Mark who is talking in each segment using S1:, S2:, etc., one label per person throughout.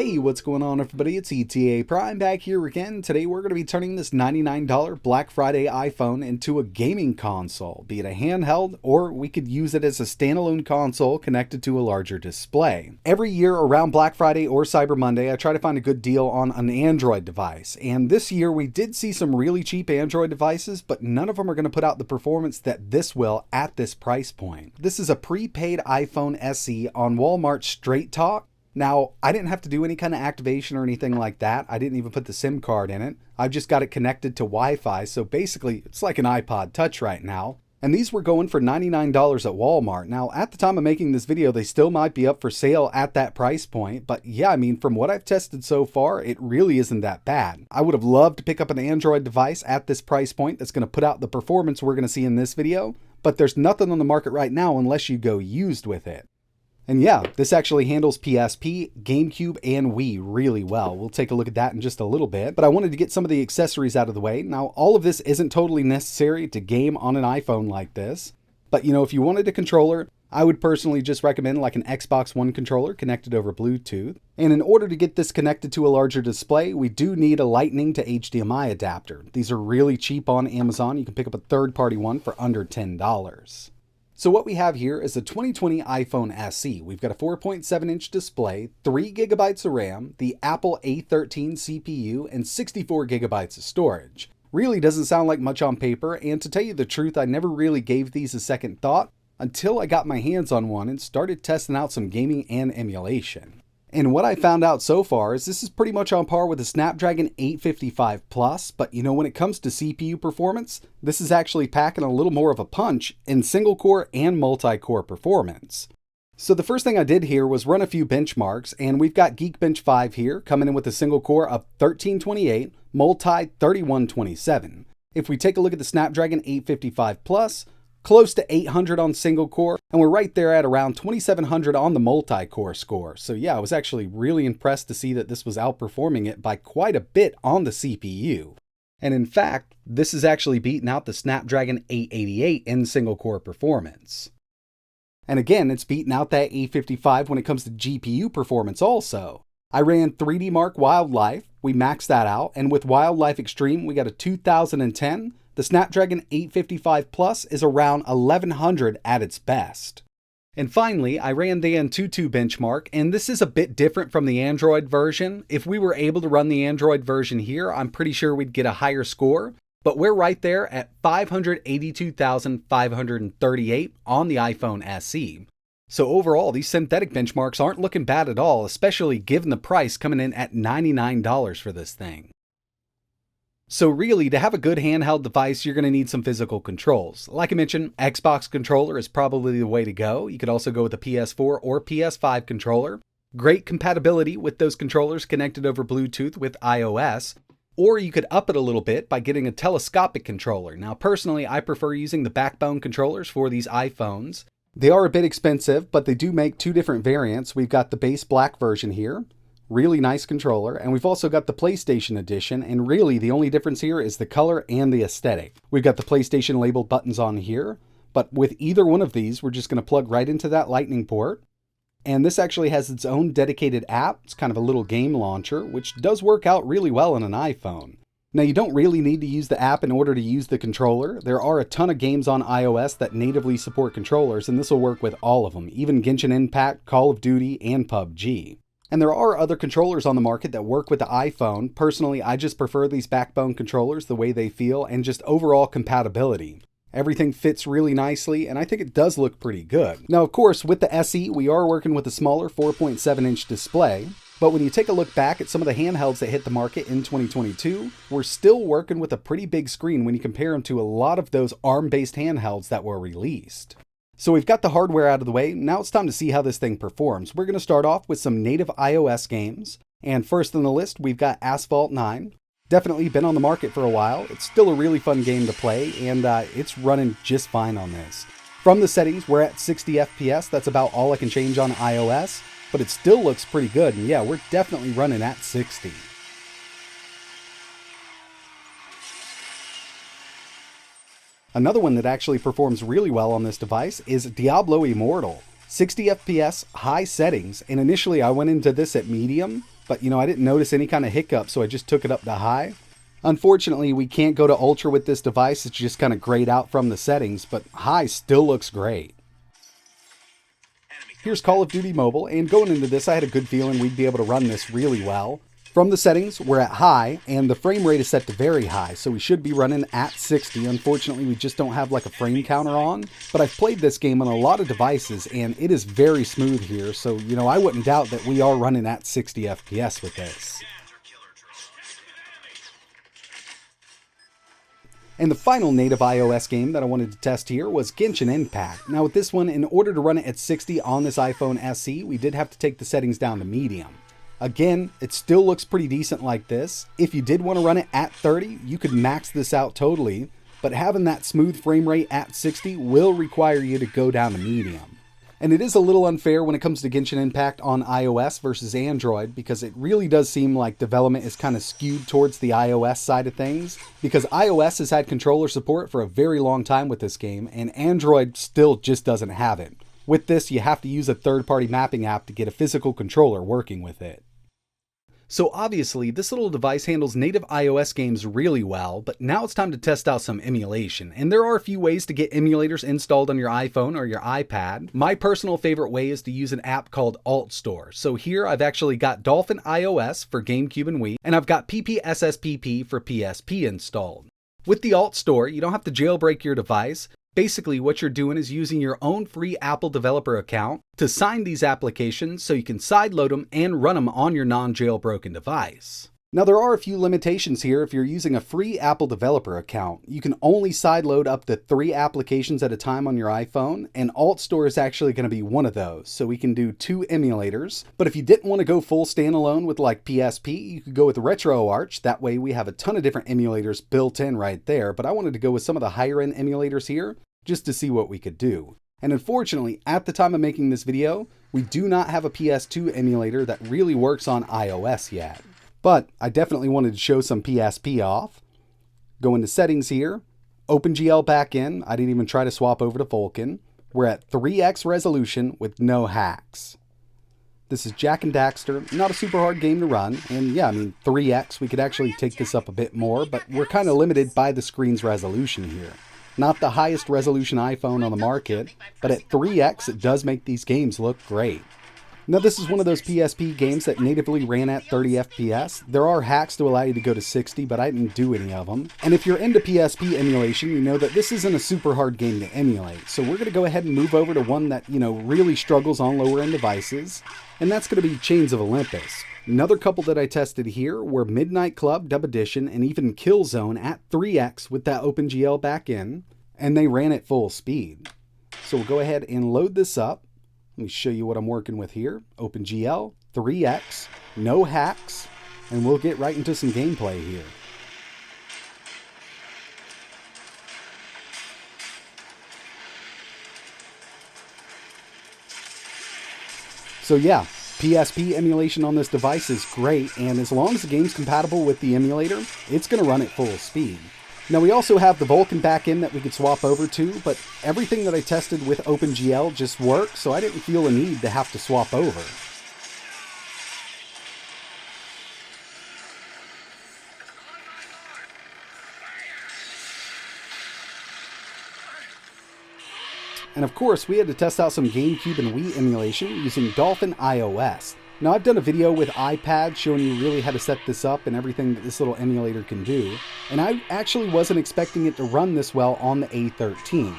S1: Hey, what's going on everybody? It's etaprime back here again. Today we're going to be turning this $99 Black Friday iPhone into a gaming console, be it a handheld or we could use it as a standalone console connected to a larger display. Every year around Black Friday or Cyber Monday, I try to find a good deal on an Android device. And this year we did see some really cheap Android devices, but none of them are going to put out the performance that this will at this price point. This is a prepaid iPhone SE on Walmart Straight Talk. Now, I didn't have to do any kind of activation or anything like that. I didn't even put the SIM card in it. I've just got it connected to Wi-Fi, so basically it's like an iPod Touch right now. And these were going for $99 at Walmart. Now, at the time of making this video, they still might be up for sale at that price point. But yeah, I mean, from what I've tested so far, it really isn't that bad. I would have loved to pick up an Android device at this price point that's going to put out the performance we're going to see in this video. But there's nothing on the market right now unless you go used with it. And yeah, this actually handles PSP, Gamecube, and Wii really well. We'll take a look at that in just a little bit, but I wanted to get some of the accessories out of the way. Now, all of this isn't totally necessary to game on an iPhone like this, but you know, if you wanted a controller, I would personally just recommend like an Xbox One controller connected over Bluetooth. And in order to get this connected to a larger display, we do need a Lightning to HDMI adapter. These are really cheap on Amazon. You can pick up a third-party one for under $10. So what we have here is a 2020 iPhone SE. We've got a 4.7-inch display, 3 GB of RAM, the Apple A13 CPU, and 64 GB of storage. Really doesn't sound like much on paper, and to tell you the truth, I never really gave these a second thought until I got my hands on one and started testing out some gaming and emulation. And what I found out so far is this is pretty much on par with the Snapdragon 855 Plus, but you know, when it comes to CPU performance, this is actually packing a little more of a punch in single core and multi-core performance. So the first thing I did here was run a few benchmarks, and we've got Geekbench 5 here coming in with a single core of 1328, multi 3127. If we take a look at the Snapdragon 855 Plus, close to 800 on single core, and we're right there at around 2700 on the multi-core score. So yeah, I was actually really impressed to see that this was outperforming it by quite a bit on the CPU. And in fact, this is actually beating out the Snapdragon 888 in single core performance. And again, it's beating out that 855 when it comes to GPU performance also. I ran 3D Mark Wildlife, we maxed that out, and with Wildlife Extreme, we got a 2010. The Snapdragon 855 Plus is around 1100 at its best. And finally, I ran the Antutu benchmark, and this is a bit different from the Android version. If we were able to run the Android version here, I'm pretty sure we'd get a higher score, but we're right there at 582,538 on the iPhone SE. So overall, these synthetic benchmarks aren't looking bad at all, especially given the price coming in at $99 for this thing. So really, to have a good handheld device, you're going to need some physical controls. Like I mentioned, Xbox controller is probably the way to go. You could also go with a PS4 or PS5 controller. Great compatibility with those controllers connected over Bluetooth with iOS. Or you could up it a little bit by getting a telescopic controller. Now personally, I prefer using the backbone controllers for these iPhones. They are a bit expensive, but they do make two different variants. We've got the base black version here. Really nice controller, and we've also got the PlayStation edition, and really the only difference here is the color and the aesthetic. We've got the PlayStation labeled buttons on here, but with either one of these, we're just going to plug right into that Lightning port. And this actually has its own dedicated app. It's kind of a little game launcher, which does work out really well on an iPhone. Now, you don't really need to use the app in order to use the controller. There are a ton of games on iOS that natively support controllers, and this will work with all of them, even Genshin Impact, Call of Duty, and PubG. And there are other controllers on the market that work with the iPhone. Personally, I just prefer these backbone controllers, the way they feel, and just overall compatibility. Everything fits really nicely, and I think it does look pretty good. Now, of course, with the SE, we are working with a smaller 4.7-inch display. But when you take a look back at some of the handhelds that hit the market in 2022, we're still working with a pretty big screen when you compare them to a lot of those ARM-based handhelds that were released. So we've got the hardware out of the way, now it's time to see how this thing performs. We're going to start off with some native iOS games, and first on the list we've got Asphalt 9. Definitely been on the market for a while, it's still a really fun game to play, and it's running just fine on this. From the settings, we're at 60 FPS, that's about all I can change on iOS, but it still looks pretty good, and yeah, we're definitely running at 60. Another one that actually performs really well on this device is Diablo Immortal. 60 FPS, high settings, and initially I went into this at medium, but I didn't notice any kind of hiccup, so I just took it up to high. Unfortunately, we can't go to ultra with this device. It's just kind of grayed out from the settings, but high still looks great. Here's Call of Duty Mobile, and going into this, I had a good feeling we'd be able to run this really well. From the settings, we're at high, and the frame rate is set to very high, so we should be running at 60. Unfortunately, we just don't have like a frame counter on, but I've played this game on a lot of devices, and it is very smooth here, so, I wouldn't doubt that we are running at 60 FPS with this. And the final native iOS game that I wanted to test here was Gensin Impact. Now with this one, in order to run it at 60 on this iPhone SE, we did have to take the settings down to medium. Again, it still looks pretty decent like this. If you did want to run it at 30, you could max this out totally, but having that smooth frame rate at 60 will require you to go down to medium. And it is a little unfair when it comes to Gensin Impact on iOS versus Android, because it really does seem like development is kind of skewed towards the iOS side of things, because iOS has had controller support for a very long time with this game, and Android still just doesn't have it. With this, you have to use a third-party mapping app to get a physical controller working with it. So obviously, this little device handles native iOS games really well, but now it's time to test out some emulation. And there are a few ways to get emulators installed on your iPhone or your iPad. My personal favorite way is to use an app called AltStore. So here I've actually got Dolphin iOS for Gamecube and Wii, and I've got PPSSPP for PSP installed. With the AltStore, you don't have to jailbreak your device. Basically, what you're doing is using your own free Apple developer account to sign these applications so you can sideload them and run them on your non-jailbroken device. Now, there are a few limitations here. If you're using a free Apple developer account, you can only sideload up to 3 applications at a time on your iPhone, and AltStore is actually going to be one of those, so we can do 2 emulators. But if you didn't want to go full standalone with like PSP, you could go with RetroArch. That way we have a ton of different emulators built in right there, but I wanted to go with some of the higher end emulators here just to see what we could do. And unfortunately, at the time of making this video, we do not have a PS2 emulator that really works on iOS yet. But I definitely wanted to show some PSP off. Go into settings here, OpenGL back in. I didn't even try to swap over to Vulkan. We're at 3x resolution with no hacks. This is Jak and Daxter, not a super hard game to run. And yeah, 3x, we could actually take this up a bit more, but we're kind of limited by the screen's resolution here. Not the highest resolution iPhone on the market, but at 3x it does make these games look great. Now this is one of those PSP games that natively ran at 30 FPS. There are hacks to allow you to go to 60, but I didn't do any of them. And if you're into PSP emulation, you know that this isn't a super hard game to emulate. So we're going to go ahead and move over to one that, really struggles on lower end devices. And that's going to be Chains of Olympus. Another couple that I tested here were Midnight Club Dub Edition and even Killzone at 3x with that OpenGL back in, and they ran at full speed. So we'll go ahead and load this up. Let me show you what I'm working with here. OpenGL, 3x, no hacks, and we'll get right into some gameplay here. So yeah, PSP emulation on this device is great, and as long as the game's compatible with the emulator, it's going to run at full speed. Now we also have the Vulkan backend that we could swap over to, but everything that I tested with OpenGL just worked, so I didn't feel a need to have to swap over. And of course, we had to test out some Gamecube and Wii emulation using Dolphin iOS. Now I've done a video with iPad showing you really how to set this up and everything that this little emulator can do, and I actually wasn't expecting it to run this well on the A13.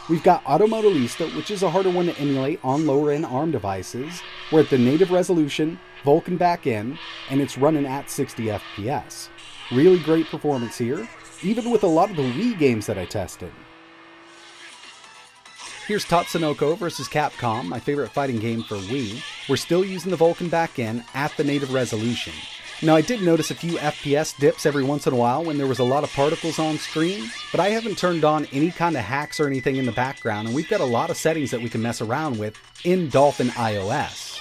S1: We've got Automodelista, which is a harder one to emulate on lower end ARM devices. We're at the native resolution, Vulkan back in, and it's running at 60 FPS. Really great performance here, even with a lot of the Wii games that I tested. Here's Tatsunoko vs. Capcom, my favorite fighting game for Wii. We're still using the Vulkan backend at the native resolution. Now I did notice a few FPS dips every once in a while when there was a lot of particles on screen, but I haven't turned on any kind of hacks or anything in the background, and we've got a lot of settings that we can mess around with in Dolphin iOS.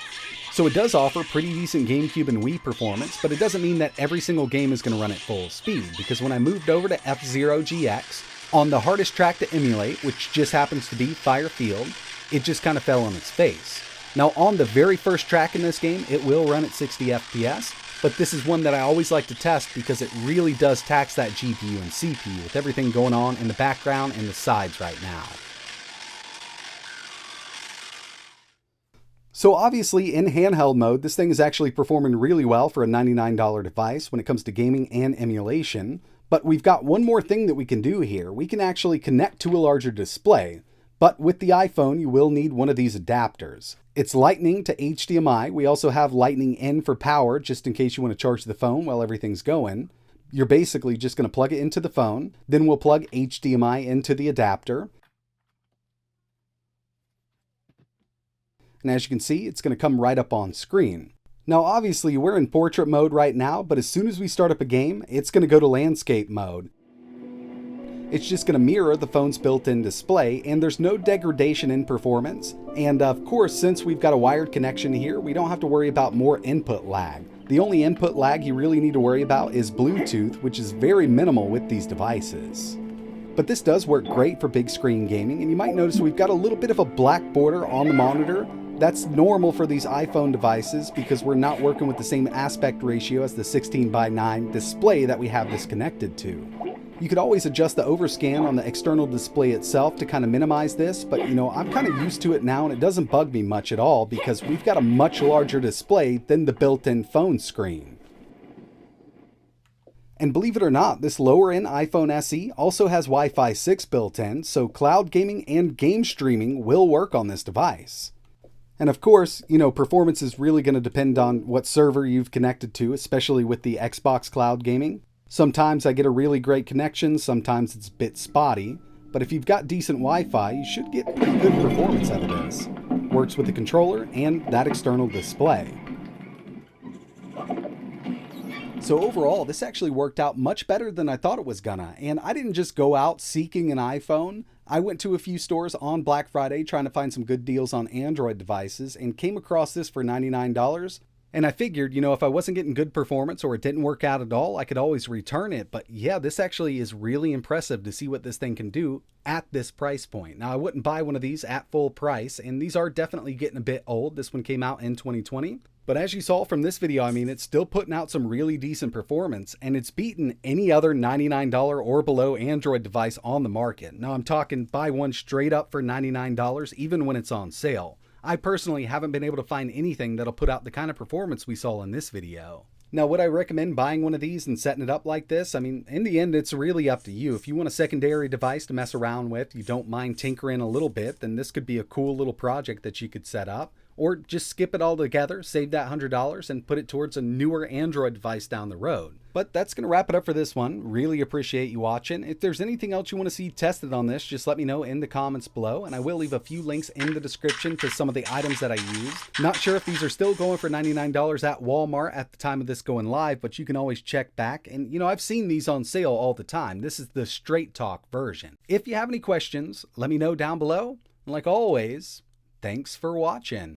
S1: So it does offer pretty decent Gamecube and Wii performance, but it doesn't mean that every single game is going to run at full speed, because when I moved over to F-Zero GX, on the hardest track to emulate, which just happens to be Fire Field, it just kind of fell on its face. Now on the very first track in this game, it will run at 60 FPS, but this is one that I always like to test because it really does tax that GPU and CPU with everything going on in the background and the sides right now. So obviously in handheld mode, this thing is actually performing really well for a $99 device when it comes to gaming and emulation. But we've got one more thing that we can do here. We can actually connect to a larger display. But with the iPhone, you will need one of these adapters. It's Lightning to HDMI. We also have Lightning in for power, just in case you want to charge the phone while everything's going. You're basically just going to plug it into the phone. Then we'll plug HDMI into the adapter. And as you can see, it's going to come right up on screen. Now obviously we're in portrait mode right now, but as soon as we start up a game, it's going to go to landscape mode. It's just going to mirror the phone's built-in display, and there's no degradation in performance. And of course, since we've got a wired connection here, we don't have to worry about more input lag. The only input lag you really need to worry about is Bluetooth, which is very minimal with these devices. But this does work great for big screen gaming, and you might notice we've got a little bit of a black border on the monitor. That's normal for these iPhone devices because we're not working with the same aspect ratio as the 16:9 display that we have this connected to. You could always adjust the overscan on the external display itself to kind of minimize this, but I'm kind of used to it now and it doesn't bug me much at all because we've got a much larger display than the built-in phone screen. And believe it or not, this lower-end iPhone SE also has Wi-Fi 6 built in, so cloud gaming and game streaming will work on this device. And of course, performance is really going to depend on what server you've connected to, especially with the Xbox cloud gaming. Sometimes I get a really great connection, sometimes it's a bit spotty, but if you've got decent Wi-Fi, you should get pretty good performance out of this. Works with the controller and that external display. So overall, this actually worked out much better than I thought it was gonna, and I didn't just go out seeking an iPhone. I went to a few stores on Black Friday trying to find some good deals on Android devices and came across this for $99. And I figured, if I wasn't getting good performance or it didn't work out at all, I could always return it. But yeah, this actually is really impressive to see what this thing can do at this price point. Now, I wouldn't buy one of these at full price, and these are definitely getting a bit old. This one came out in 2020. But as you saw from this video, it's still putting out some really decent performance, and it's beaten any other $99 or below Android device on the market. Now, I'm talking buy one straight up for $99, even when it's on sale. I personally haven't been able to find anything that'll put out the kind of performance we saw in this video. Now, would I recommend buying one of these and setting it up like this? In the end, it's really up to you. If you want a secondary device to mess around with, you don't mind tinkering a little bit, then this could be a cool little project that you could set up. Or just skip it all together, save that $100, and put it towards a newer Android device down the road. But that's going to wrap it up for this one. Really appreciate you watching. If there's anything else you want to see tested on this, just let me know in the comments below, and I will leave a few links in the description to some of the items that I used. Not sure if these are still going for $99 at Walmart at the time of this going live, but you can always check back. And I've seen these on sale all the time. This is the Straight Talk version. If you have any questions, let me know down below. And like always, thanks for watching.